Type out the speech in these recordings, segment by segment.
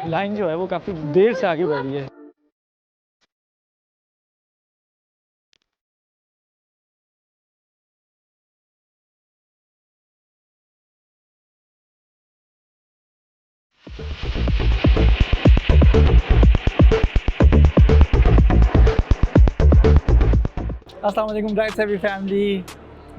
Line जो है वो काफ़ी देर से आगे बढ़ी है। अस्सलाम वालेकुम ड्राइव सेवी फैमिली,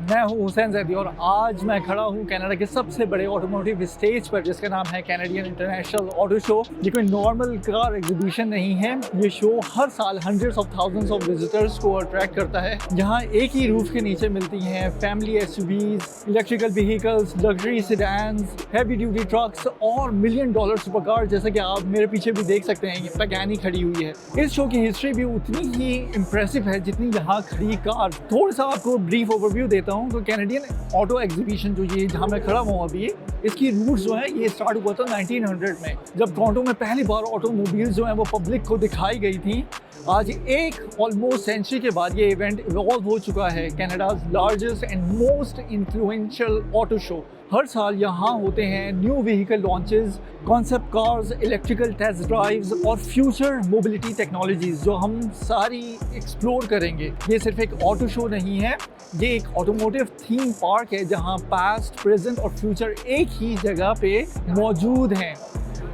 मैं हूं हुसैन जैदी और आज मैं खड़ा हूं कनाडा के सबसे बड़े ऑटोमोटिव स्टेज पर जिसका नाम है कैनेडियन इंटरनेशनल ऑटो शो। ये कोई नॉर्मल कार एग्जीबिशन नहीं है। ये शो हर साल hundreds of thousands of visitors को अट्रैक्ट करता है। यहाँ एक ही रूफ के नीचे मिलती हैं family SUVs, electrical vehicles, luxury sedans, heavy duty trucks और $1 मिलियन सुपर कार, जैसा कि आप मेरे पीछे भी देख सकते हैं। ये पैगानी खड़ी हुई है। इस शो की हिस्ट्री भी उतनी ही इम्प्रेसिव है जितनी यहाँ खड़ी कार। थोड़ा सा आपको ब्रीफ ओवरव्यू देता हूँ। तो कैनेडियन ऑटो एग्जीबिशन जो ये जहाँ मैं खड़ा हूँ अभी, इसकी रूट्स जो है ये स्टार्ट हुआ था 1900 में, जब टोरंटो में पहली बार ऑटोमोबाइल्स जो है वो पब्लिक को दिखाई गई थी। आज एक ऑलमोस्ट सेंचुरी के बाद ये इवेंट इवॉल्व हो चुका है Canada's largest and most influential auto show. हर साल यहाँ होते हैं new vehicle launches, concept cars, electrical test drives और फ्यूचर मोबिलिटी टेक्नोलॉजीज जो हम सारी एक्सप्लोर करेंगे। ये सिर्फ एक ऑटो शो नहीं है, ये एक ऑटोमोटिव थीम पार्क है जहाँ पास्ट, प्रेजेंट और फ्यूचर एक ही जगह पे मौजूद हैं।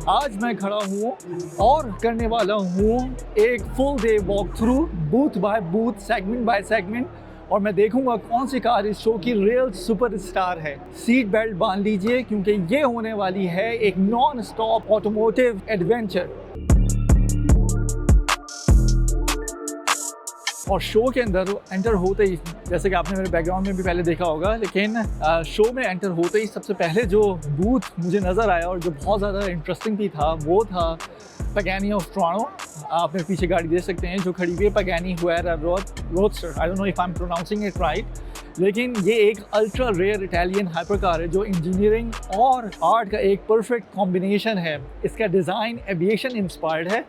आज मैं खड़ा हूँ और करने वाला हूँ एक full day walk through, booth by booth, segment by segment, और मैं देखूंगा कौन सी कार इस शो की रियल सुपरस्टार है। सीट बेल्ट बांध लीजिए क्योंकि ये होने वाली है एक नॉन स्टॉप ऑटोमोटिव एडवेंचर। और शो के अंदर एंटर होते ही, जैसे कि आपने मेरे बैकग्राउंड में भी पहले देखा होगा, लेकिन शो में एंटर होते ही सबसे पहले जो बूथ मुझे नज़र आया और जो बहुत ज़्यादा इंटरेस्टिंग भी था वो था पैगानी ऑफ टोरंटो। आप मेरे पीछे गाड़ी देख सकते हैं जो खड़ी हुई है, Pagani Huayra roadster. I don't know if I am pronouncing it right, लेकिन ये एक ultra rare Italian hyper car है जो इंजीनियरिंग और आर्ट का एक परफेक्ट कॉम्बिनेशन है। इसका डिज़ाइन एविएशन इंस्पायर्ड है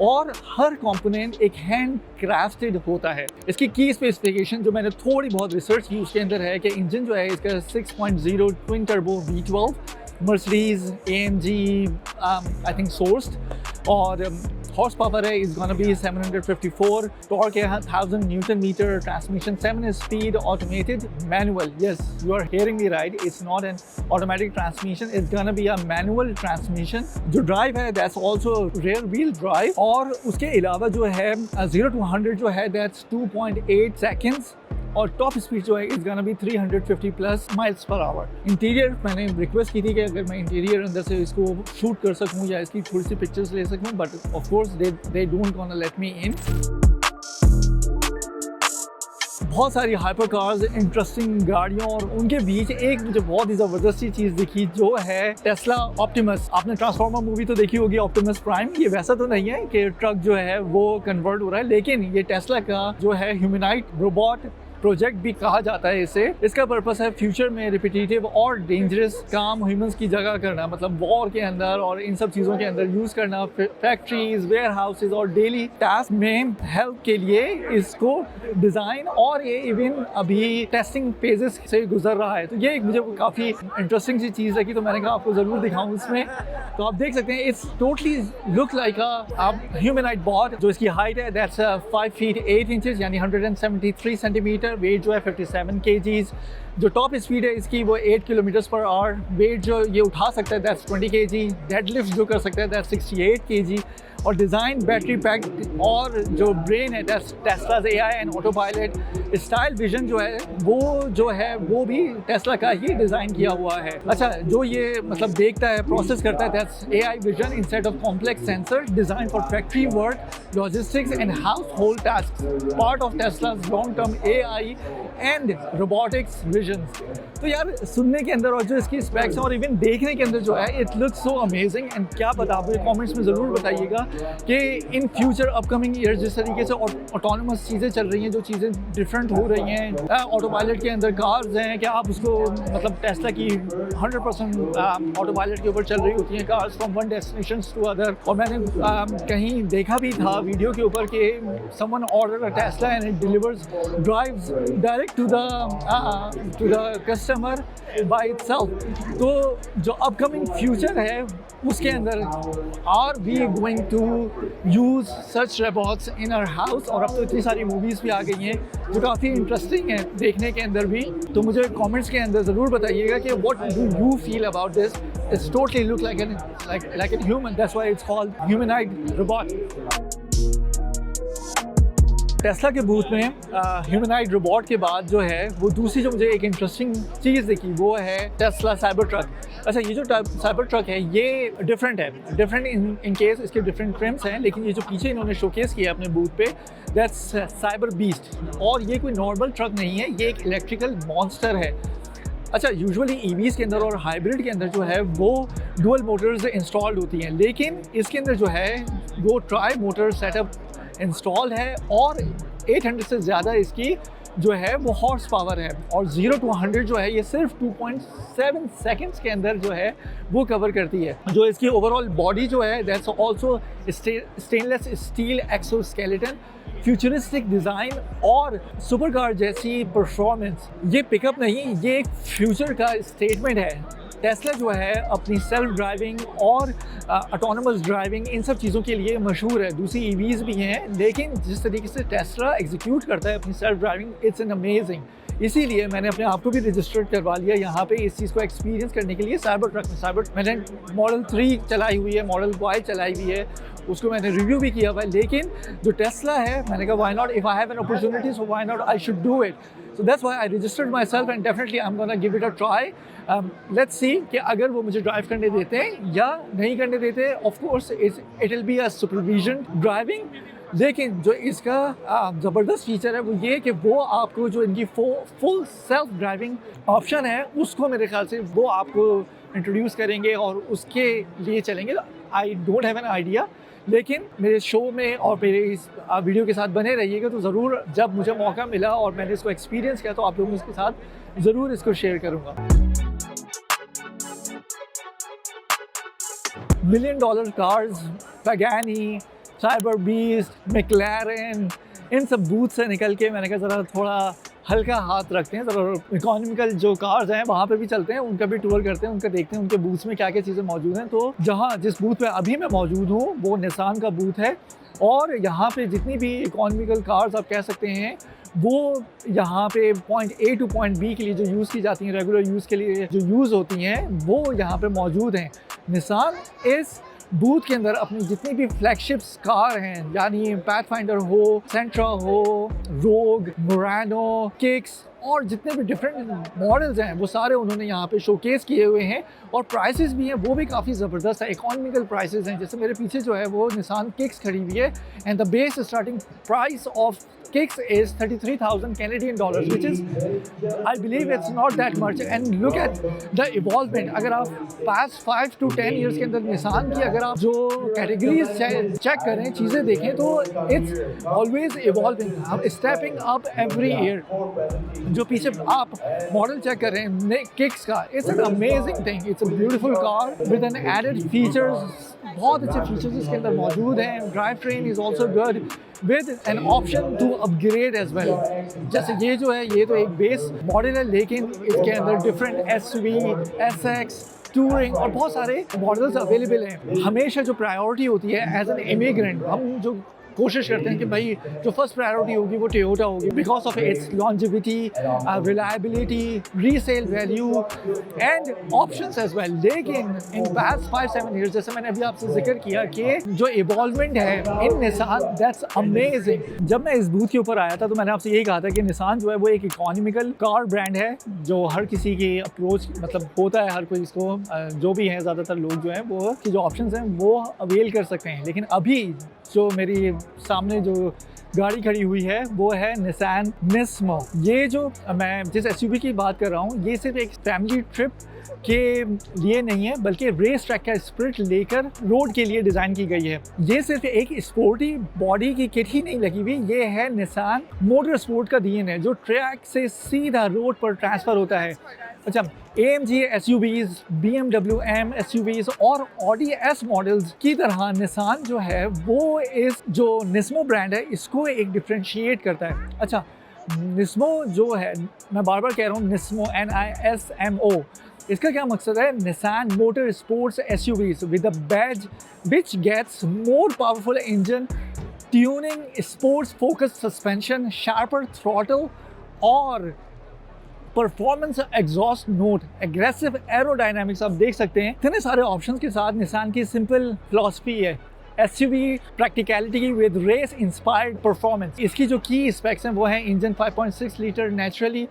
और हर कंपोनेंट एक हैंड क्राफ्टेड होता है। इसकी की स्पेसिफिकेशन जो मैंने थोड़ी बहुत रिसर्च की उसके अंदर है कि इंजन जो है इसका 6.0 twin turbo V12 Mercedes AMG I think sourced, और हॉर्स पावर है इज गोना बी 754, टॉर्क है 1000 newton metre, transmission 7 speed automated manual. Yes, you are hearing me right, it's not an automatic transmission, it's gonna be a manual transmission. जो drive है that's also rear wheel drive, और उसके अलावा जो है 0 to 100 जो है दैट्स 2.8 सेकेंड्स, और टॉप स्पीड जो है is gonna B 350 plus miles per our. Interior मैंने रिक्वेस्ट की थी कि अगर मैं इंटीरियर अंदर से इसको शूट कर सकूं या इसकी थोड़ी सी पिक्चर्स ले सकूं, but of course they don't gonna let me in. बहुत सारी हाइपर कार्स, इंटरेस्टिंग गाड़ियों, और उनके बीच एक मुझे बहुत ही ज़बरदस्त चीज़ दिखी जो है टेस्ला ऑप्टिमस। आपने ट्रांसफॉर्मर मूवी तो देखी होगी, ऑप्टिमस प्राइम। ये वैसा तो नहीं है कि ट्रक जो है वो कन्वर्ट हो रहा है, लेकिन ये टेस्ला का जो है ह्यूमैनॉइड रोबोट प्रोजेक्ट भी कहा जाता है इसे। इसका पर्पस है फ्यूचर में रिपीटेटिव और डेंजरस काम ह्यूमंस की जगह करना, मतलब वॉर के अंदर और इन सब चीज़ों के अंदर यूज़ करना, फैक्ट्रीज, वेयर हाउसेज और डेली टास्क में हेल्प के लिए इसको डिज़ाइन, और ये इवन अभी टेस्टिंग फेजेस से गुजर रहा है। तो ये एक मुझे काफ़ी इंटरेस्टिंग सी चीज़ है कि तो मैंने कहा आपको ज़रूर दिखाऊँ इसमें। तो आप देख सकते हैं it's totally look like a humanoid body. जो इसकी हाइट है दैट्स 5 फीट 8 इंचेस यानी 173 सेंटीमीटर, वेट जो है 57 kgs। जो टॉप स्पीड है इसकी वो 8 किलोमीटर्स पर आवर, वेट जो ये उठा सकता है दैट्स 20 kg, डेडलिफ्ट जो कर सकता है दैट्स 68 kg, और डिज़ाइन बैटरी पैक, और जो ब्रेन है दैट्स टेस्ला's AI and autopilot. Style vision जो है वो भी टेस्ला का ही डिज़ाइन किया हुआ है। अच्छा, जो ये मतलब देखता है, प्रोसेस करता है, that's AI vision instead of complex sensor, design for factory work, logistics and household task, part of टेस्ला's long term AI and robotics vision. तो यार सुनने के अंदर और जो इसकी स्पेक्स और इवन देखने के अंदर जो है it looks so amazing. And क्या पता, आप कमेंट्स में ज़रूर बताइएगा कि इन फ्यूचर अपकमिंग ईयर जिस तरीके से ऑटोनमस चीज़ें चल रही हैं, जो चीज़ें डिफरेंट हो रही हैं, ऑटो पायलट के अंदर कार्स हैं कि आप उसको मतलब टेस्ला की 100% ऑटो पायलट के ऊपर चल रही होती हैं cars from one destination to other. और मैंने कहीं देखा भी था वीडियो के ऊपर कि someone order a Tesla and it delivers drives direct to the customer by itself. तो जो अपकमिंग फ्यूचर है उसके अंदर are we going to use such robots in our house. और अब तो इतनी सारी मूवीज़ भी आ गई हैं जो काफ़ी इंटरेस्टिंग है देखने के अंदर भी। तो मुझे कमेंट्स के अंदर ज़रूर बताइएगा कि what do you feel about this. It's totally look like an human, that's why it's called humanoid robot. Tesla के बूथ में ह्यूमनॉइड रोबोट के बाद जो है वो दूसरी जो मुझे एक इंटरेस्टिंग चीज़ दिखी वो है टेस्ला साइबर ट्रक। अच्छा, ये जो साइबर ट्रक है ये डिफरेंट है, डिफरेंट इन केस इसके डिफरेंट ट्रिम्स हैं, लेकिन ये जो पीछे इन्होंने शोकेस किया अपने बूथ पे दैट्स साइबर बीस्ट। और ये कोई नॉर्मल ट्रक नहीं है, ये एक इलेक्ट्रिकल मॉन्स्टर है। अच्छा, यूजुअली ईवीज़ के अंदर और हाइब्रिड के अंदर जो है वो डुअल मोटर्स इंस्टॉल्ड होती हैं, लेकिन इसके अंदर जो है वो ट्राई मोटर सेटअप इंस्टॉल है और 800 से ज़्यादा इसकी जो है वो हॉर्स पावर है। और 0 to 100 जो है ये सिर्फ 2.7 सेकंड्स के अंदर जो है वो कवर करती है। जो इसकी ओवरऑल बॉडी जो है that's also stainless steel exoskeleton, futuristic design और सुपर कार जैसी परफॉर्मेंस। ये पिकअप नहीं, ये एक फ्यूचर का स्टेटमेंट है। टेस्ला जो है अपनी सेल्फ ड्राइविंग और ऑटोनमस ड्राइविंग इन सब चीज़ों के लिए मशहूर है। दूसरी ईवीज़ भी हैं, लेकिन जिस तरीके से टेस्ला एग्जीक्यूट करता है अपनी self driving, it's an amazing. इसीलिए मैंने अपने आप को भी रजिस्टर्ड करवा लिया यहाँ पे इस चीज़ को एक्सपीरियंस करने के लिए साइबर ट्रक में। मैंने मॉडल 3 चलाई हुई है, मॉडल Y चलाई हुई है, उसको मैंने रिव्यू भी किया हुआ है। लेकिन जो टेस्ला है मैंने कहा why not, if I have an opportunity so why not, I should do it. So that's why I registered my self and definitely I am gonna give it a try. Let's see कि अगर वो मुझे drive करने देते हैं या नहीं करने देते। Of course it will be a supervision driving, लेकिन जो इसका ज़बरदस्त फीचर है वो ये कि वो आपको जो इनकी फुल सेल्फ ड्राइविंग ऑप्शन है उसको मेरे ख्याल से वो आपको इंट्रोड्यूस करेंगे और उसके लिए चलेंगे। I don't have an idea, लेकिन मेरे शो में और मेरे इस वीडियो के साथ बने रहिएगा तो ज़रूर जब मुझे मौका मिला और मैंने इसको एक्सपीरियंस किया तो आप लोगों के साथ ज़रूर इसको शेयर करूँगा। $1 million cars, Pagani, Cyberbeast, McLaren, इन सब बूथ से निकल के मैंने कहा ज़रा थोड़ा हल्का हाथ रखते हैं, ज़रा इकोनॉमिकल जो कार्स हैं वहाँ पे भी चलते हैं, उनका भी टूर करते हैं, उनका देखते हैं उनके बूथ्स में क्या क्या चीज़ें मौजूद हैं। तो जिस बूथ पे अभी मैं मौजूद हूँ वो निसान का बूथ है और यहाँ पे जितनी भी इकोनॉमिकल कार्स आप कह सकते हैं वो यहाँ पे point A two point B के लिए जो यूज़ की जाती हैं, रेगुलर यूज़ के लिए जो यूज़ होती हैं वो यहाँ पे मौजूद हैं। निसान इस बूथ के अंदर अपनी जितनी भी फ्लैगशिप्स कार हैं, यानी पैथफाइंडर हो, सेंट्रा हो, रोग, मुरानो, किक्स और जितने भी डिफरेंट मॉडल्स हैं वो सारे उन्होंने यहाँ पे शोकेस किए हुए हैं। और प्राइसेस भी हैं वो भी काफ़ी ज़बरदस्त है, इकोनॉमिकल प्राइसेस हैं। जैसे मेरे पीछे जो है वो निसान किक्स खड़ी हुई है and the base starting price of Kicks is 33,000 Canadian dollars, which is, I believe it's not that much. And look at the evolvement. अगर आप past 5 to 10 years के अंदर निसान की अगर आप जो कैटेगरीज चेक करें, चीज़ें देखें तो it's always evolving, हम stepping up every year. जो पीछे आप मॉडल चेक कर रहे हैं किक्स का, it's an amazing thing. It's a beautiful car with an added features. बहुत अच्छे फीचर्स इसके अंदर मौजूद हैं। Drive train is also good with an option to upgrade as well. जैसे ये जो है ये तो एक बेस मॉडल है, लेकिन इसके अंदर डिफरेंट SUV, SX, टूरिंग और बहुत सारे मॉडल्स अवेलेबल हैं। हमेशा जो प्रायोरिटी होती है एज एन इमिग्रेंट, हम जो कोशिश करते हैं कि भाई जो फर्स्ट प्रायोरिटी होगी वो टोयोटा होगी because of its longevity, reliability, resale value and options as well. लेकिन इन पास्ट 5-7 ईयर्स जैसे मैंने अभी आपसे जिक्र किया कि जो इवॉल्वमेंट है इन निसान, दैट्स अमेजिंग। जब मैं इस बूथ के ऊपर आया था तो मैंने आपसे यही कहा था कि निसान जो है वो एक इकोनॉमिकल कार ब्रांड है जो हर किसी की अप्रोच मतलब होता है, हर कोई इसको जो भी है ज़्यादातर लोग जो हैं वो की जो ऑप्शंस हैं वो अवेल कर सकते हैं। लेकिन अभी जो मेरी सामने जो गाड़ी खड़ी हुई है वो है निसान निस्मो। ये जो मैं जिस एसयूवी की बात कर रहा हूँ, ये सिर्फ एक फैमिली ट्रिप के लिए नहीं है, बल्कि रेस ट्रैक का स्पिरिट लेकर रोड के लिए डिज़ाइन की गई है। ये सिर्फ एक स्पोर्टी बॉडी की किट ही नहीं लगी हुई, ये है निसान मोटर स्पोर्ट का डीएनए जो ट्रैक से सीधा रोड पर ट्रांसफ़र होता है। अच्छा, AMG SUVs, BMW M SUVs और Audi S मॉडल्स की तरह निसान जो है वो इस जो निस्मो ब्रांड है इसको एक डिफ्रेंशिएट करता है। अच्छा, निस्मो जो है, मैं बार बार कह रहा हूँ निस्मो NISMO, इसका क्या मकसद है? Nissan motorsports SUVs with a badge which gets more powerful engine, tuning, sports focus suspension, sharper throttle और performance exhaust note, aggressive aerodynamics. आप देख सकते हैं इतने सारे ऑप्शंस के साथ निसान की सिंपल फिलॉसफी है एसयूवी प्रैक्टिकलिटी की विद रेस इंस्पायर्ड परफॉर्मेंस। इसकी जो की स्पेक्स हैं वो है engine 5.6 litre naturally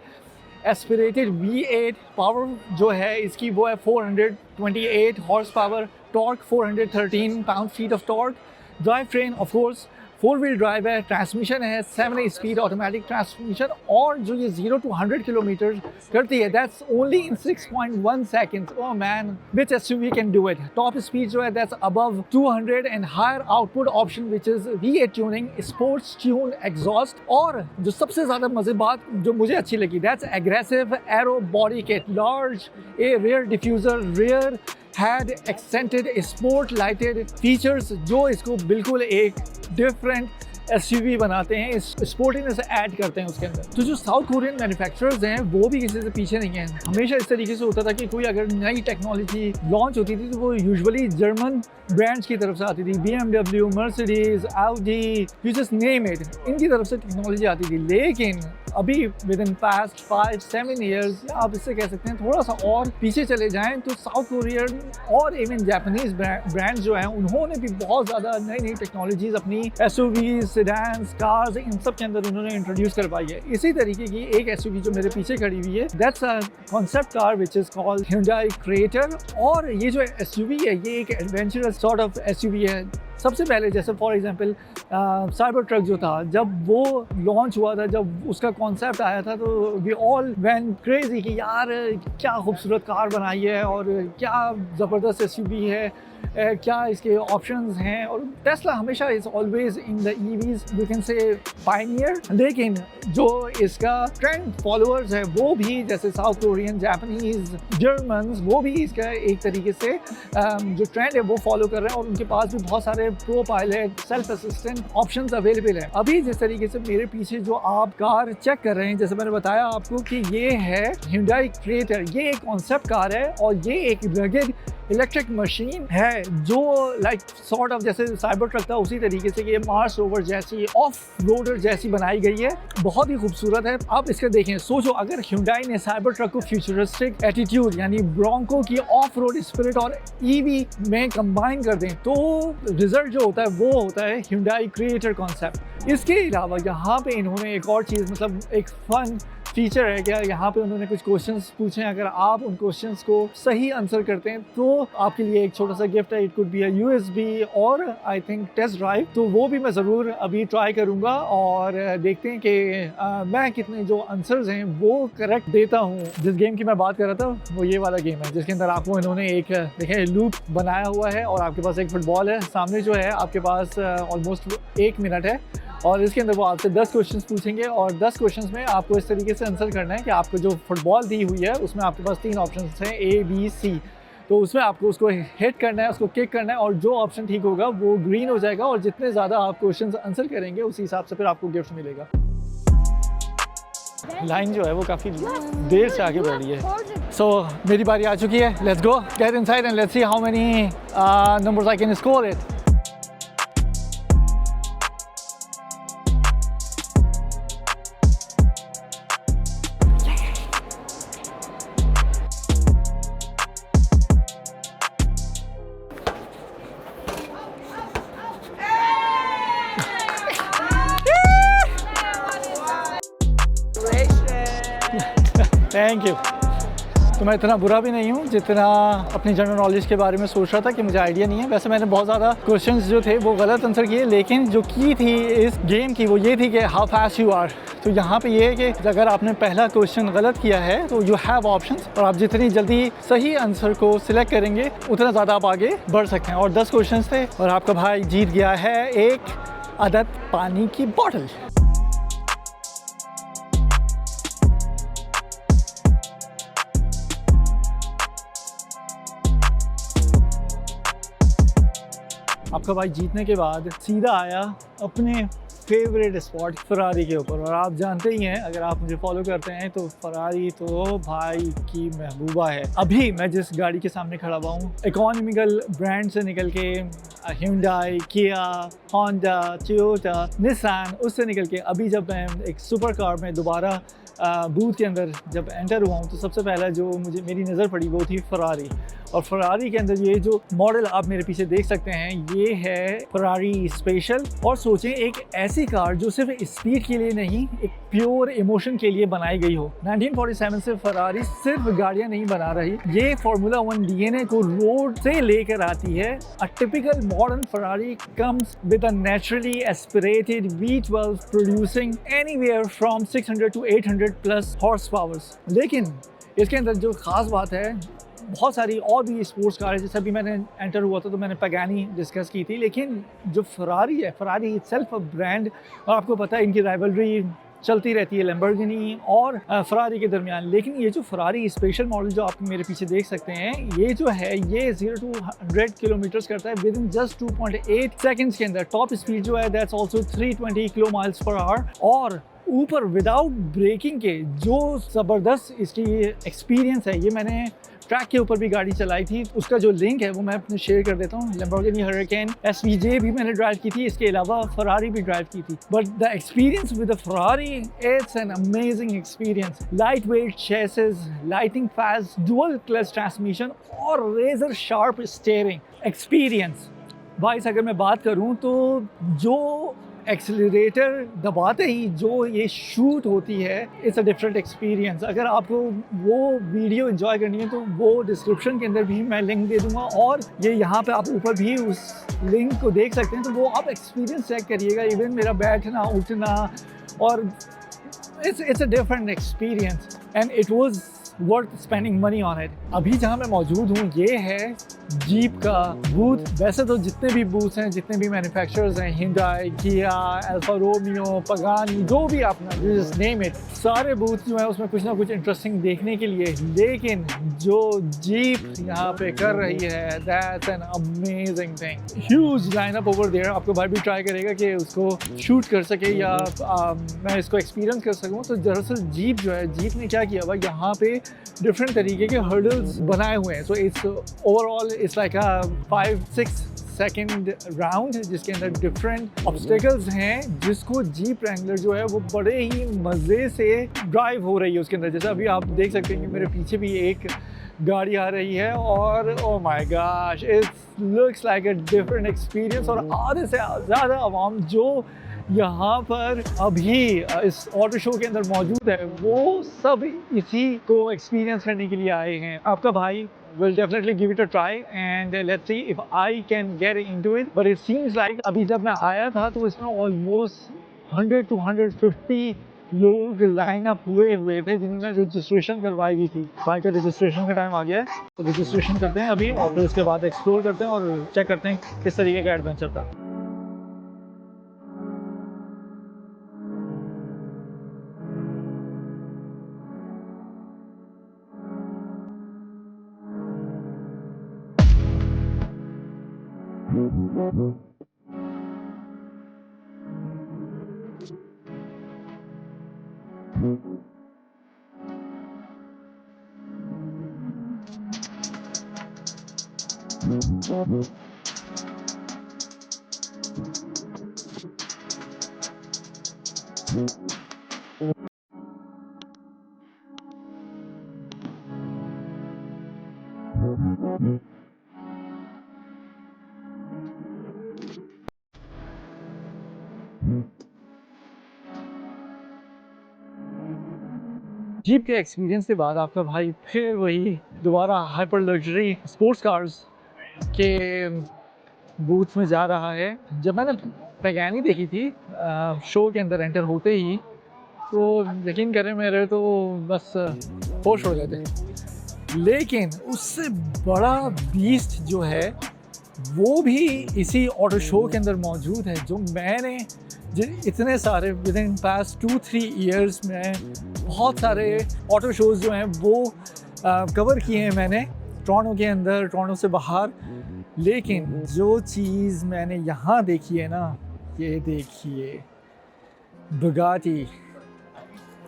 aspirated V8, power जो है इसकी वो है 428 horse power, torque 413 pound feet of torque, drive train of course 4 wheel drive है, ट्रांसमिशन है 7 स्पीड ऑटोमेटिक ट्रांसमिशन, और जो ये 0 to 100 किलोमीटर करती है that's only in 6.1 seconds. Oh man, which SUV can do it. Top speed जो है that's above 200 and higher output option which is V8 tuning, sports tune exhaust, और जो सबसे ज़्यादा मजे बात जो मुझे अच्छी लगी that's aggressive arrow body kit, large A rear diffuser, rear had accented sport lighted features जो इसको बिल्कुल एक डिफरेंट एसयूवी बनाते हैं, इस स्पोर्टीनेस ऐड करते हैं उसके अंदर। तो जो साउथ कोरियन मैन्युफैक्चरर्स हैं वो भी किसी से पीछे नहीं हैं। हमेशा इस तरीके से होता था कि कोई अगर नई टेक्नोलॉजी लॉन्च होती थी तो वो यूजुअली जर्मन ब्रांड्स की तरफ से आती थी, BMW, Mercedes, Audi, you just name it, इनकी तरफ से टेक्नोलॉजी आती थी। लेकिन अभी विद इन पास्ट 5-7 ईयर्स, आप इससे कह सकते हैं थोड़ा सा और पीछे चले जाएं तो साउथ कोरियन और इवन जापानीज ब्रांड्स जो हैं उन्होंने भी बहुत ज़्यादा नई नई टेक्नोलॉजीज अपनी एसयूवीज, सेडान्स, कार्स, इन सब के अंदर उन्होंने इंट्रोड्यूस करवाई है। इसी तरीके की एक एसयूवी जो मेरे पीछे खड़ी हुई है that's a concept car which is called Hyundai Creta, और ये जो एसयूवी है ये एक एडवेंचरस सॉर्ट ऑफ एसयूवी है। सबसे पहले जैसे फॉर एग्जांपल साइबर ट्रक जो था, जब वो लॉन्च हुआ था, जब उसका कॉन्सेप्ट आया था तो वी ऑल वेंट क्रेजी कि यार क्या खूबसूरत कार बनाई है और क्या ज़बरदस्त एसयूवी है, क्या इसके ऑप्शंस हैं। और टेस्ला हमेशा is always in the EVs, you can say Pioneer. लेकिन जो इसका ट्रेंड फॉलोअर्स है वो भी जैसे साउथ कोरियन, जापानीज, जर्मन्स, वो भी इसका एक तरीके से जो ट्रेंड है वो फॉलो कर रहे हैं, और उनके पास भी बहुत सारे pro pilot, self assistant options available है। अभी जिस तरीके से मेरे पीछे जो आप कार चेक कर रहे हैं, जैसे मैंने बताया आपको कि ये है Hyundai Creta, ये एक कॉन्सेप्ट कार है और ये एक रगेड इलेक्ट्रिक मशीन है जो लाइक सॉर्ट ऑफ जैसे साइबर ट्रक था उसी तरीके से ये मार्स रोवर जैसी, ऑफ रोडर जैसी बनाई गई है। बहुत ही खूबसूरत है। आप इसका देखें, सोचो अगर Hyundai ने साइबर ट्रक को फ्यूचरिस्टिक एटीट्यूड यानी ब्रोंको की ऑफ रोड स्पिरिट और ईवी में कंबाइन कर दें तो रिजल्ट जो होता है वो होता है Hyundai Creta कॉन्सेप्ट। इसके अलावा यहाँ पे इन्होंने एक और चीज़, मतलब एक फन फीचर है क्या, यहाँ पे उन्होंने कुछ क्वेश्चंस पूछे हैं। अगर आप उन क्वेश्चंस को सही आंसर करते हैं तो आपके लिए एक छोटा सा गिफ्ट है। It could be a USB और आई थिंक टेस्ट ड्राइव। तो वो भी मैं ज़रूर अभी ट्राई करूँगा और देखते हैं कि मैं कितने जो आंसर्स हैं वो करेक्ट देता हूँ। जिस गेम की मैं बात कर रहा था वो ये वाला गेम है जिसके अंदर आपको इन्होंने एक देखें लूप बनाया हुआ है और आपके पास एक फुटबॉल है। सामने जो है आपके पास ऑलमोस्ट 1 मिनट है और इसके अंदर वो आपसे 10 क्वेश्चंस पूछेंगे और 10 क्वेश्चंस में आपको इस तरीके से आंसर करना है कि आपको जो फुटबॉल दी हुई है उसमें आपके पास 3 ऑप्शंस हैं A, B, C। तो उसमें आपको उसको हिट करना है, उसको किक करना है और जो ऑप्शन ठीक होगा वो ग्रीन हो जाएगा और जितने ज़्यादा आप क्वेश्चंस आंसर करेंगे उसी हिसाब से फिर आपको गिफ्ट मिलेगा। लाइन जो है वो काफ़ी देर से आगे बढ़ रही है। सो मेरी बारी आ चुकी है। Let's go, get inside and let's see how many numbers I can score it. Thank you. तो मैं इतना बुरा भी नहीं हूँ जितना अपनी जनरल नॉलेज के बारे में सोच रहा था कि मुझे आइडिया नहीं है। वैसे मैंने बहुत ज़्यादा क्वेश्चंस जो थे वो गलत आंसर किए, लेकिन जो की थी इस गेम की वो ये थी कि हाउ फास्ट यू आर। तो यहाँ पे ये है कि अगर आपने पहला क्वेश्चन गलत किया है तो यू हैव ऑप्शंस, और आप जितनी जल्दी सही आंसर को सिलेक्ट करेंगे उतना ज़्यादा आप आगे बढ़ सकते हैं। और 10 क्वेश्चन थे और आपका भाई जीत गया है एक अदद पानी की बॉटल। आपका भाई जीतने के बाद सीधा आया अपने फेवरेट स्पॉट फरारी के ऊपर। और आप जानते ही हैं, अगर आप मुझे फॉलो करते हैं तो फरारी तो भाई की महबूबा है। अभी मैं जिस गाड़ी के सामने खड़ा हुआ हूँ, इकोनॉमिकल ब्रांड से निकल के Hyundai, किया, होंडा, टोयोटा, निसान, उससे निकल के अभी जब मैं एक सुपर कार में दोबारा बूथ के अंदर जब एंटर हुआ हूँ तो सबसे पहला जो मुझे मेरी नज़र पड़ी वो थी फरारी। और फरारी के अंदर ये जो मॉडल आप मेरे पीछे देख सकते हैं ये है फरारी स्पेशल। और सोचें, एक ऐसी कार जो सिर्फ स्पीड के लिए नहीं, एक प्योर इमोशन के लिए बनाई गई हो। 1947 से फरारी सिर्फ गाड़ियां नहीं बना रही, ये फार्मूला 1 डीएनए को रोड से लेकर आती है। A typical modern Ferrari comes with a naturally aspirated V12 producing anywhere from 600 to 800 plus horse powers. लेकिन इसके अंदर जो खास बात है, बहुत सारी और भी स्पोर्ट्स कार है। जैसे अभी मैंने एंटर हुआ था तो मैंने पैगानी डिस्कस की थी, लेकिन जो फरारी है, फरारी इटसेल्फ अ ब्रांड, और आपको पता है इनकी राइवलरी चलती रहती है लैम्बोर्गिनी और फरारी के दरमियान। लेकिन ये जो फरारी स्पेशल मॉडल जो आप मेरे पीछे देख सकते हैं, ये जो है ये 0 to 100 किलोमीटर्स करता है विद इन जस्ट 2.8 सेकंड्स के अंदर। टॉप स्पीड जो है that's also 320 kilo miles per our. और ऊपर विदाउट ब्रेकिंग के जो ज़बरदस्त इसकी एक्सपीरियंस है, ये मैंने ट्रैक के ऊपर भी गाड़ी चलाई थी, उसका जो लिंक है वो मैं अपने शेयर कर देता हूँ। लैम्बोर्गिनी हरिकेन SVJ भी मैंने ड्राइव की थी, इसके अलावा फरारी भी ड्राइव की थी। But the experience with the Ferrari, it's an amazing experience. Light weight chassis, lighting fast dual clutch transmission और रेजर शार्प स्टीयरिंग एक्सपीरियंस। भाई अगर मैं बात करूँ तो जो एक्सीलरेटर दबाते ही जो ये शूट होती है, इट्स अ डिफरेंट एक्सपीरियंस। अगर आपको वो वीडियो एंजॉय करनी है तो वो डिस्क्रिप्शन के अंदर भी मैं लिंक दे दूंगा, और ये यहाँ पे आप ऊपर भी उस लिंक को देख सकते हैं। तो वो आप एक्सपीरियंस चेक करिएगा, इवन मेरा बैठना उठना, और it's a different experience and it was worth spending money on it. अभी जहाँ मैं मौजूद हूँ ये है जीप का बूथ। वैसे तो जितने भी बूथ्स हैं, जितने भी मैन्युफैक्चरर्स हैं, Hyundai, किया, अल्फा रोमियो, पगानी, जो भी अपना जस्ट नेम इट, सारे बूथ जो है उसमें कुछ ना कुछ इंटरेस्टिंग देखने के लिए। लेकिन जो जीप यहाँ पे कर रही है, that's an amazing thing. Huge lineup over there. आपको भाई भी ट्राई करेगा कि उसको शूट कर सके या मैं इसको एक्सपीरियंस कर सकूँ। तो दरअसल जीप जो है, जीप ने क्या किया भाई, यहाँ पे डिफरेंट तरीके के हर्डल्स बनाए हुए हैं। So it's overall it's like a 5-6 second round जिसके अंदर डिफरेंट ऑब्स्टेकल्स हैं, जिसको जीप रैंगलर जो है वो बड़े ही मज़े से ड्राइव हो रही है उसके अंदर। जैसे अभी आप देख सकते हैं कि मेरे पीछे भी एक गाड़ी आ रही है, और oh my gosh, it's looks like a different experience. और आधे से ज़्यादा आवाम जो यहाँ पर अभी इस ऑटो शो के अंदर मौजूद है, वो सब इसी को एक्सपीरियंस करने के लिए आए हैं। आपका भाई will definitely give it a try and let's see if I can get into it, but it seems like अभी जब मैं आया था तो इसमें almost 100 to 150 लोगों के लाइन अप हुए थे जिन्होंने रजिस्ट्रेशन करवाई हुई थी। भाई का रजिस्ट्रेशन का टाइम आ गया है, तो रजिस्ट्रेशन करते हैं अभी, और फिर उसके बाद एक्सप्लोर करते हैं और चेक करते हैं किस तरीके का एडवेंचर था। जीप के एक्सपीरियंस के बाद आपका भाई फिर वही दोबारा हाइपर लग्जरी स्पोर्ट्स कार्स के बूथ में जा रहा है। जब मैंने पैगानी देखी थी शो के अंदर एंटर होते ही, तो यकीन करें मेरे तो बस होश हो जाते। लेकिन उससे बड़ा बीस्ट जो है वो भी इसी ऑटो शो के अंदर मौजूद है, जो मैंने इतने सारे विद इन पास्ट 2-3 ईयर्स में बहुत सारे ऑटो शोज़ जो हैं वो कवर किए हैं मैंने, टोरंटो के अंदर, टोरंटो से बाहर। लेकिन जो चीज़ मैंने यहाँ देखी है ना, ये देखिए Bugatti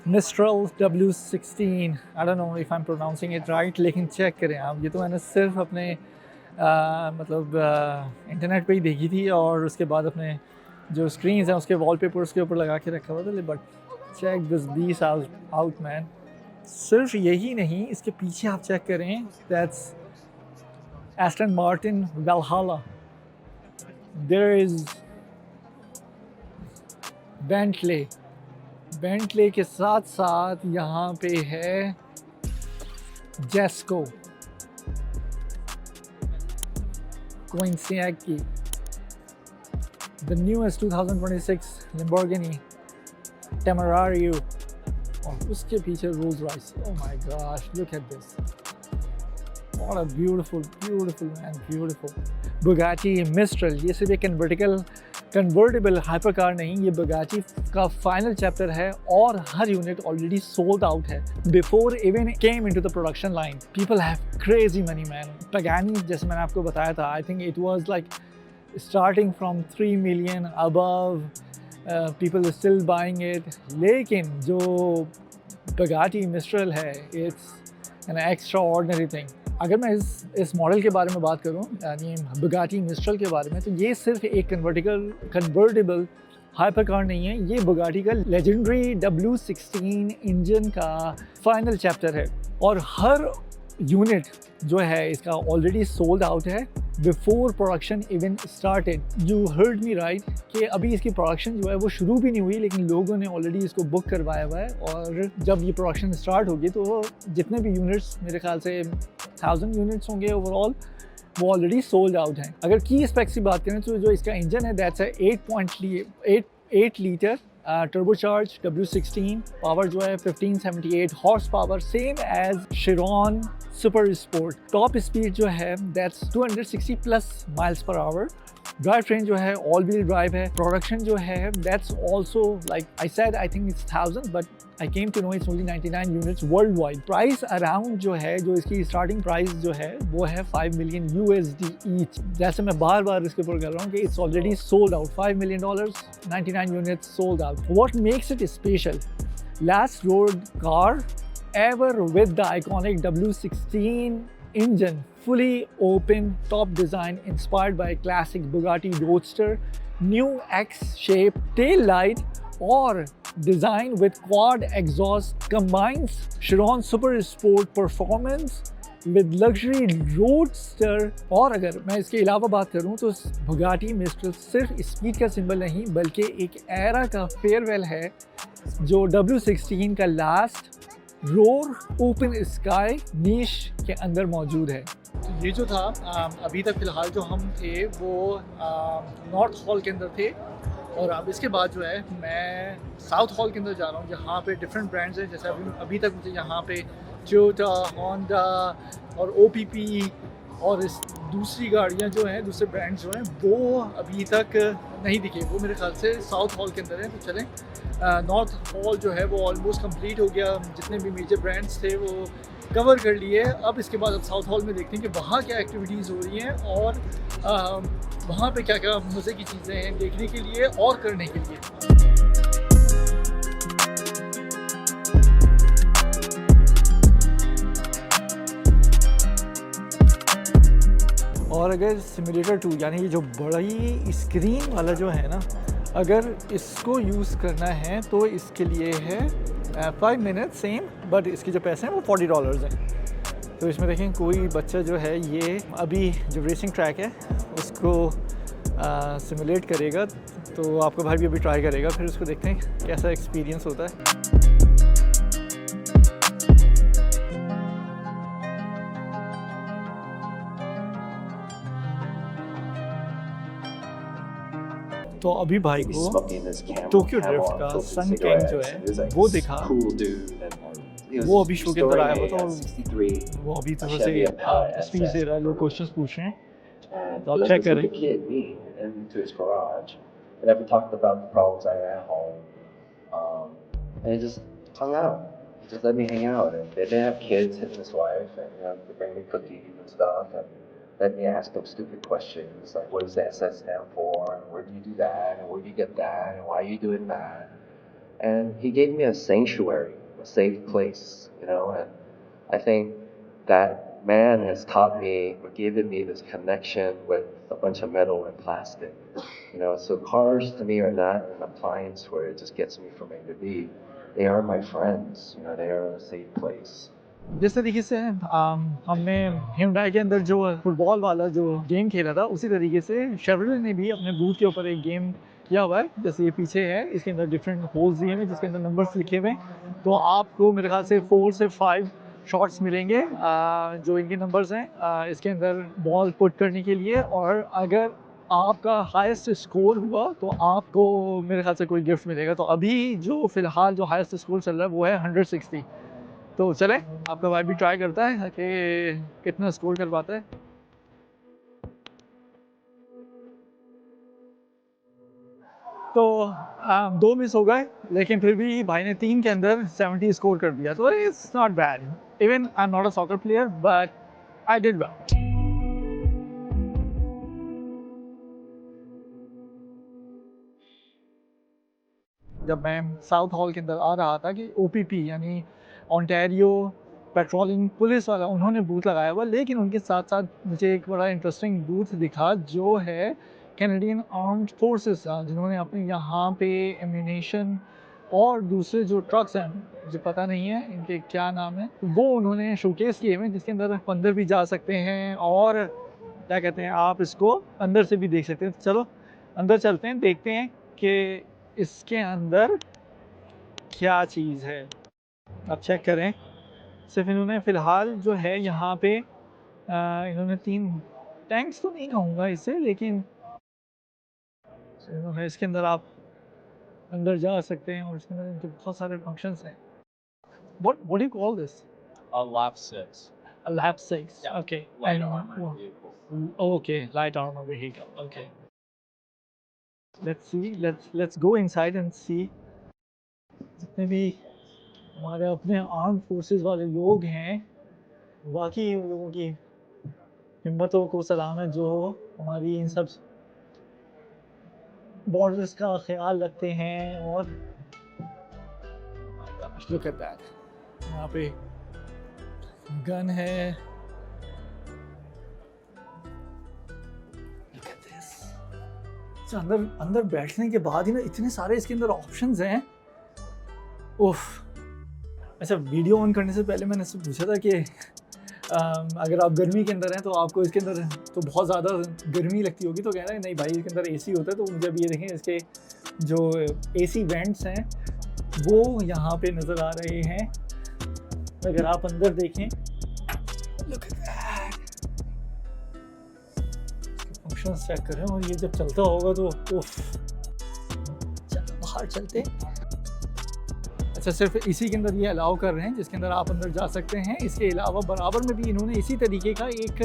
mistral W16, I don't know if I am pronouncing it right, लेकिन चेक करें आप। ये तो मैंने सिर्फ अपने इंटरनेट पे ही देखी थी और उसके बाद अपने जो स्क्रीन्स हैं उसके वॉलपेपर्स के ऊपर लगा के रखा हुआ था। But check this beast out man. सिर्फ यही नहीं, इसके पीछे आप चेक करें, that's Aston Martin Valhalla, there is Bentley के साथ साथ यहाँ पे है जेस्को, कोइंसिएकी, the newest 2026 Lamborghini Temerario, और उसके पीछे Rolls Royce। Oh my gosh, look at this, what a beautiful man, beautiful Bugatti Mistral। ये सिर्फ एक कन्वर्टेबल हाइपर कार नहीं, ये Bugatti का फाइनल चैप्टर है और हर यूनिट ऑलरेडी सोल्ड आउट है before even came into the production line. People have crazy money man. Pagani जैसे मैंने आपको बताया था, I think it was like starting from 3 million above, people are still buying it। लेकिन जो Bugatti Mistral है, it's an extraordinary thing। अगर मैं इस मॉडल के बारे में बात करूं, यानी Bugatti Mistral के बारे में, तो ये सिर्फ एक कन्वर्टेबल हाइपर कार नहीं है, ये Bugatti का लेजेंडरी W16 इंजन का फाइनल चैप्टर है। और हर यूनिट जो है इसका ऑलरेडी सोल्ड आउट है before production even started. You heard me right कि अभी इसकी प्रोडक्शन जो है वो शुरू भी नहीं हुई, लेकिन लोगों ने ऑलरेडी इसको बुक करवाया हुआ है। और जब ये प्रोडक्शन स्टार्ट होगी तो जितने भी यूनिट्स, मेरे ख्याल से 1000 यूनिट्स होंगे ओवरऑल, वो ऑलरेडी सोल्ड आउट हैं। अगर की स्पेक्स की बात करें तो जो इसका इंजन है, that's 8 litre turbocharge W16, power जो है 1578 horse power, same as Chiron super sport. Top speed जो है that's 260 plus miles per hour. Drive train जो है ऑल व्हील ड्राइव है। प्रोडक्शन जो है that's also like I said, I think it's 1000, but I came to know it's only 99 units worldwide. Price around जो है, जो इसकी starting price जो है वो है $5 million ईच। जैसे मैं बार बार इसके ऊपर कर रहा हूँ कि it's already sold out, $5 million, 99 units sold out. What makes it special? Last road car ever with the iconic W16 engine, fully open, top design inspired by classic Bugatti Roadster, new X-shaped tail light और design with quad exhaust combines Chiron Super Sport performance with luxury roadster। और अगर मैं इसके अलावा बात करूं तो Bugatti Mistral सिर्फ स्पीड का सिंबल नहीं, बल्कि एक एरा का फेयरवेल है जो W16 का लास्ट रोर ओपन स्काई नीश के अंदर मौजूद है। तो ये जो था अभी तक फ़िलहाल जो हम थे वो नॉर्थ हॉल के अंदर थे, और अब इसके बाद जो है मैं साउथ हॉल के अंदर जा रहा हूँ, जहाँ पे डिफरेंट ब्रांड्स हैं। जैसे अभी तक मुझे यहाँ पे टोयोटा, होंडा और OPP और इस दूसरी गाड़ियाँ जो हैं, दूसरे ब्रांड्स जो हैं, वो अभी तक नहीं दिखे। वो मेरे ख्याल से साउथ हॉल के अंदर है। तो चलें, नॉर्थ हॉल जो है वो ऑलमोस्ट कंप्लीट हो गया, जितने भी मेजर ब्रांड्स थे वो कवर कर लिए। अब इसके बाद अब साउथ हॉल में देखते हैं कि वहाँ क्या एक्टिविटीज़ हो रही हैं और वहाँ पे क्या क्या मज़े की चीज़ें हैं देखने के लिए और करने के लिए। और अगर सिमुलेटर 2 यानी ये जो बड़ी स्क्रीन वाला जो है ना, अगर इसको यूज़ करना है तो इसके लिए है 5 मिनट सेम, बट इसके जो पैसे हैं वो $40 हैं। तो इसमें देखें कोई बच्चा जो है ये अभी जो रेसिंग ट्रैक है उसको सिमुलेट करेगा, तो आपका भाई भी अभी ट्राई करेगा, फिर उसको देखते हैं कैसा एक्सपीरियंस होता है। तो अभी भाई He's को smoking this Camel Tokyo Camel drift and का filtered सन कैंग जो cigarettes. है And he was like वो this दिखा। cool dude. And he was वो अभी शो के अंदर आया हुआ restoring था a और 63 वो अभी तरह Chevy से Impala स्पीच दे रहा है, लोग SS. क्वेश्चंस पूछ रहे हैं। And So I'll let check this little it. kid me into his garage. And we talked about the problems I had at home. And he just hung out. He just let me hang out. And they didn't have kids, him and his wife. And they bring me cookies and stuff. And let me ask them stupid questions like, what does the SS stand for? And where do you do that? And where do you get that? And why are you doing that? And he gave me a sanctuary, a safe place, and I think that man has taught me or given me this connection with a bunch of metal and plastic. So cars to me are not an appliance where it just gets me from A to B. They are my friends, they are a safe place. जिस तरीके से हमने Hyundai के अंदर जो football वाला जो game खेला था, उसी तरीके से शेवरले ने भी अपने बूथ के ऊपर एक गेम किया हुआ है। जैसे ये पीछे है, इसके अंदर डिफरेंट होल्स दिए हुए हैं जिसके अंदर नंबर्स लिखे हुए हैं। तो आपको मेरे ख्याल से 4 से 5 शॉट्स मिलेंगे जो इनके नंबर्स हैं इसके अंदर बॉल पुट करने के लिए। और अगर आपका हाईएस्ट स्कोर हुआ तो आपको मेरे ख्याल से कोई गिफ्ट मिलेगा। तो अभी जो फ़िलहाल जो हाईएस्ट स्कोर चल रहा है वो है 160। तो चले आपका भाई भी ट्राई करता है कि कितना स्कोर कर पाता है। तो 2 मिस हो गए, लेकिन फिर भी भाई ने 3 के अंदर 70 स्कोर कर दिया। तो it's not bad. Even I am not a soccer player but I did well. जब मैं साउथ हॉल के अंदर आ रहा था कि OPP यानी ओंटारियो पेट्रोलिंग पुलिस वाला उन्होंने बूथ लगाया हुआ, लेकिन उनके साथ साथ मुझे एक बड़ा इंटरेस्टिंग बूथ दिखा जो है कैनेडियन आर्म्ड फोर्सेस का, जिन्होंने अपने यहाँ पे एम्यूनेशन और दूसरे जो ट्रक्स हैं, मुझे पता नहीं है इनके क्या नाम है, वो उन्होंने शोकेस किए हुए, जिसके अंदर अंदर भी जा सकते हैं और क्या कहते हैं आप इसको अंदर से भी देख सकते हैं। चलो अंदर चलते हैं, देखते हैं कि इसके अंदर क्या चीज़ है। आप चेक करें। सिर्फ इन्होंने फ़िलहाल जो है यहाँ पे इन्होंने 3 टैंक्स तो नहीं कहूँगा इससे, लेकिन इन्होंने इसके अंदर आप अंदर जा सकते हैं और इसके अंदर इनके बहुत सारे फंक्शंस हैं। What do you call this? A lap 6. A lap 6. Yeah. Okay. Light And- armor vehicle. Okay, light armor vehicle. Okay. Let's see. Let's go inside and see. जितने भी हमारे अपने आर्म फोर्सेस वाले लोग हैं, वाकई उन लोगों की हिम्मतों को सलाम है जो हमारी इन सब बॉर्डर्स का ख्याल रखते हैं। और look at that, यहाँ पे गन है। Look at this. अच्छा, अंदर बैठने के बाद ही ना इतने सारे इसके अंदर ऑप्शंस हैं। उफ। अच्छा, वीडियो ऑन करने से पहले मैंने इससे पूछा था कि अगर आप गर्मी के अंदर हैं तो आपको इसके अंदर तो बहुत ज़्यादा गर्मी लगती होगी, तो कह रहा है नहीं भाई इसके अंदर AC होता है। तो मुझे अभी ये देखें, इसके जो AC वेंट्स हैं वो यहाँ पे नज़र आ रहे हैं। अगर आप अंदर देखें, look at that, functions check करें। और ये जब चलता होगा तो उफ। चलो बाहर चलते हैं। अच्छा, सिर्फ इसी के अंदर ये अलाउ कर रहे हैं जिसके अंदर आप अंदर जा सकते हैं। इसके अलावा बराबर में भी इन्होंने इसी तरीके का एक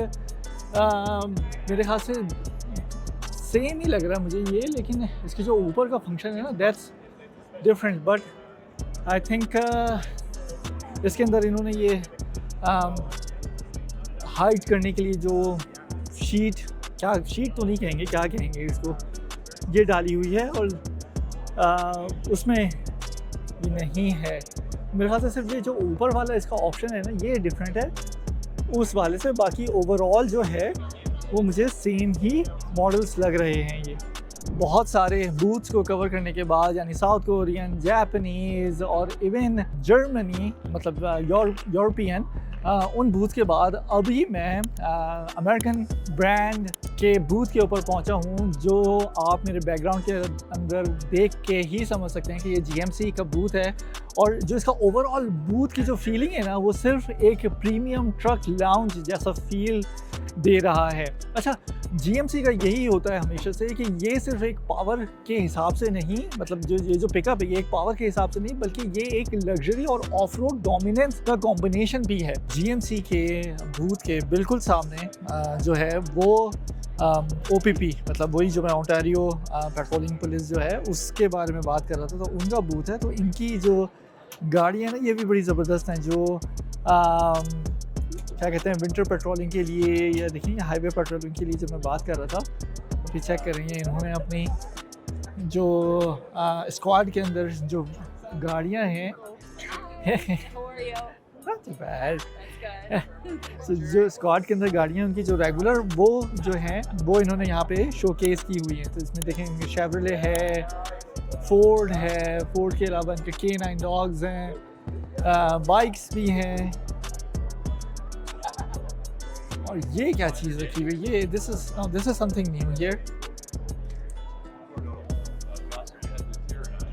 मेरे ख्याल से सेम ही लग रहा है मुझे ये, लेकिन इसके जो ऊपर का फंक्शन है ना, that's different. But I think इसके अंदर इन्होंने ये हाइड करने के लिए जो शीट तो नहीं कहेंगे, क्या कहेंगे इसको, ये डाली हुई है। और उसमें ये नहीं है मेरे ख्याल से। सिर्फ ये जो ऊपर वाला इसका ऑप्शन है ना, ये डिफरेंट है उस वाले से। बाकी ओवरऑल जो है वो मुझे सेम ही मॉडल्स लग रहे हैं। ये बहुत सारे बूथ्स को कवर करने के बाद, यानी साउथ कोरियन, जापानीज़ और इवन जर्मनी, मतलब यूरोपियन, उन बूथ्स के बाद अभी मैं अमेरिकन ब्रांड के बूथ के ऊपर पहुंचा हूं, जो आप मेरे बैकग्राउंड के अंदर देख के ही समझ सकते हैं कि ये GMC का बूथ है। और जो इसका ओवरऑल बूथ की जो फीलिंग है ना, वो सिर्फ एक प्रीमियम ट्रक लाउंज जैसा फील दे रहा है। अच्छा, GMC का यही होता है हमेशा से कि ये सिर्फ एक पावर के हिसाब से नहीं, मतलब जो पिकअप है ये एक पावर के हिसाब से नहीं, बल्कि ये एक लग्जरी और ऑफ रोड डोमिनेंस का कॉम्बिनेशन भी है। GMC के बूथ के बिल्कुल सामने जो है वो OPP, मतलब वही जो मैं ओंटारियो पेट्रोलिंग पुलिस जो है उसके बारे में बात कर रहा था, तो उनका बूथ है। तो इनकी जो गाड़ियाँ ना ये भी बड़ी ज़बरदस्त हैं, जो क्या कहते हैं विंटर पेट्रोलिंग के लिए, या देखिए हाईवे पेट्रोलिंग के लिए जब मैं बात कर रहा था, अभी चेक कर रही हैं इन्होंने अपनी जो स्क्वाड के अंदर जो गाड़ियाँ हैं not too bad. So, जो स्क्वाड के अंदर गाड़ियाँ उनकी जो रेगुलर वो जो हैं वो इन्होंने यहाँ पे शोकेस की हुई हैं। तो इसमें देखेंगे शेवरले है, फोर्ड है, फोर्ड के अलावा इनके K9 डॉग्स हैं, बाइक्स भी हैं। और ये क्या चीज़ रखी हुई है, ये this is something new here,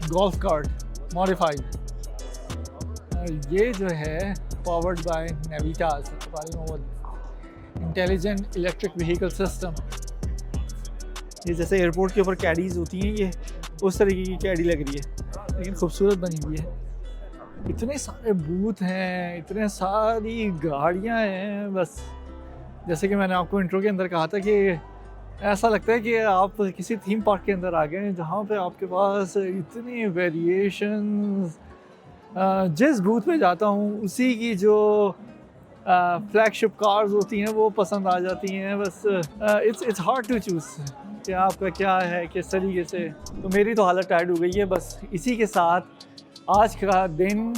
golf cart modified. ये जो है powered by Navitas, intelligent electric vehicle system. ये जैसे एयरपोर्ट के ऊपर कैडीज होती हैं, ये उस तरीके की कैडी लग रही है, लेकिन खूबसूरत बनी हुई है। इतने सारे बूथ हैं, इतने सारी गाड़ियां हैं, बस जैसे कि मैंने आपको इंट्रो के अंदर कहा था कि ऐसा लगता है कि आप किसी थीम पार्क के अंदर आ गए हैं, जहाँ पे आपके पास इतने वेरिएशंस। जिस बूथ पे जाता हूँ उसी की जो फ्लैगशिप कार्स होती हैं वो पसंद आ जाती हैं। बस इट्स हार्ड टू चूज़ कि आपका क्या है, किस तरीके से। तो मेरी तो हालत टायर्ड हो गई है। बस इसी के साथ आज का दिन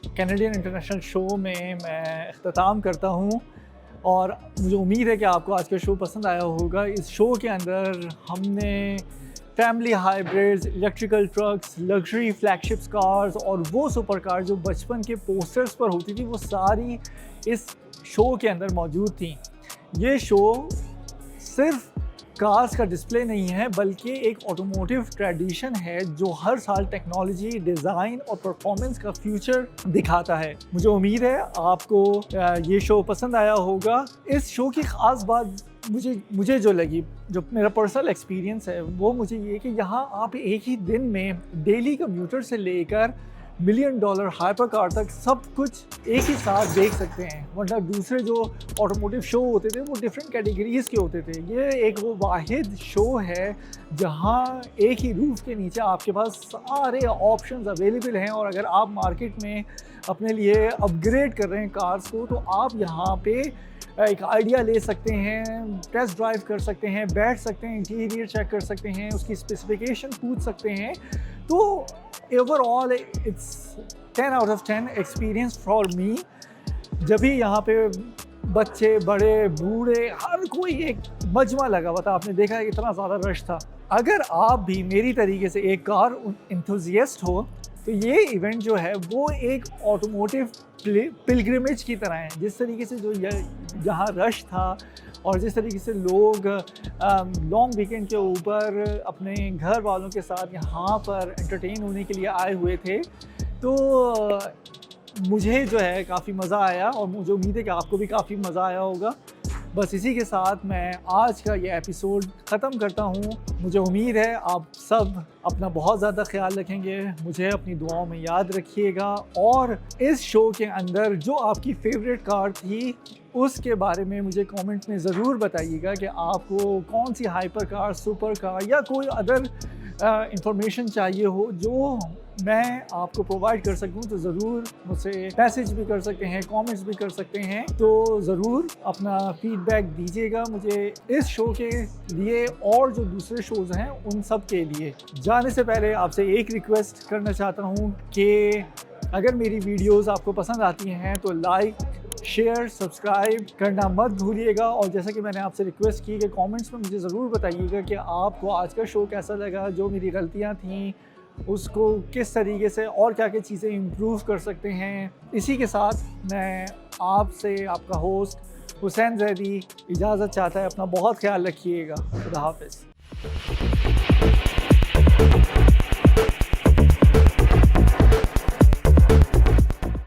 कैनेडियन इंटरनेशनल शो में मैं अख्ताम करता हूँ, और मुझे उम्मीद है कि आपको आज का शो पसंद आया होगा। इस शो के अंदर हमने family hybrids, electrical trucks, luxury flagships cars और वो सुपर कार जो बचपन के पोस्टर्स पर होती थी, वो सारी इस शो के अंदर मौजूद थी। ये शो सिर्फ कार्स का डिस्प्ले नहीं है, बल्कि एक ऑटोमोटिव ट्रेडिशन है जो हर साल टेक्नोलॉजी, डिज़ाइन और परफॉर्मेंस का फ्यूचर दिखाता है। मुझे उम्मीद है आपको ये शो पसंद आया होगा। इस शो की ख़ास बात मुझे जो लगी, जो मेरा पर्सनल एक्सपीरियंस है, वो मुझे ये कि यहाँ आप एक ही दिन में डेली कम्यूटर से लेकर $1 मिलियन हाइपर कार तक सब कुछ एक ही साथ देख सकते हैं। वरना दूसरे जो ऑटोमोटिव शो होते थे वो डिफरेंट कैटेगरीज़ के होते थे। ये एक वो वाहिद शो है जहाँ एक ही रूफ के नीचे आपके पास सारे ऑप्शंस अवेलेबल हैं, और अगर आप मार्केट में अपने लिए अपग्रेड कर रहे हैं कार्स को, तो आप यहाँ पे एक आइडिया ले सकते हैं, टेस्ट ड्राइव कर सकते हैं, बैठ सकते हैं, इंटीरियर चेक कर सकते हैं, उसकी स्पेसिफिकेशन पूछ सकते हैं। तो overall it's 10 out of 10 experience for me. जब भी यहाँ पे बच्चे, बड़े, बूढ़े, हर कोई एक मजमा लगा हुआ था। आपने देखा है इतना ज़्यादा रश था। अगर आप भी मेरी तरीके से एक कार एंथुसियास्ट हो, तो ये इवेंट जो है वो एक ऑटोमोटिव पिलग्रिमेज की तरह है। जिस तरीके से जो जहाँ रश था और जिस तरीके से लोग लॉन्ग वीकेंड के ऊपर अपने घर वालों के साथ यहाँ पर एंटरटेन होने के लिए आए हुए थे, तो मुझे जो है काफ़ी मज़ा आया, और मुझे उम्मीद है कि आपको भी काफ़ी मज़ा आया होगा। बस इसी के साथ मैं आज का ये एपिसोड ख़त्म करता हूँ। मुझे उम्मीद है आप सब अपना बहुत ज़्यादा ख्याल रखेंगे, मुझे अपनी दुआओं में याद रखिएगा, और इस शो के अंदर जो आपकी फेवरेट कार थी उसके बारे में मुझे कमेंट में ज़रूर बताइएगा कि आपको कौन सी हाइपर कार, सुपर कार या कोई अदर इंफॉर्मेशन चाहिए हो जो मैं आपको प्रोवाइड कर सकूं। तो ज़रूर मुझसे मैसेज भी कर सकते हैं, कमेंट्स भी कर सकते हैं। तो ज़रूर अपना फीडबैक दीजिएगा मुझे इस शो के लिए और जो दूसरे शोज़ हैं उन सब के लिए। जाने से पहले आपसे एक रिक्वेस्ट करना चाहता हूं कि अगर मेरी वीडियोस आपको पसंद आती हैं तो लाइक, शेयर, सब्सक्राइब करना मत भूलिएगा। और जैसा कि मैंने आपसे रिक्वेस्ट की कि कमेंट्स में मुझे ज़रूर बताइएगा कि आपको आज का शो कैसा लगा, जो मेरी गलतियां थीं उसको किस तरीके से और क्या क्या चीज़ें इम्प्रूव कर सकते हैं। इसी के साथ मैं आपसे, आपका होस्ट हुसैन जैदी इजाज़त चाहता है। अपना बहुत ख्याल रखिएगा। खुदा हाफिज़।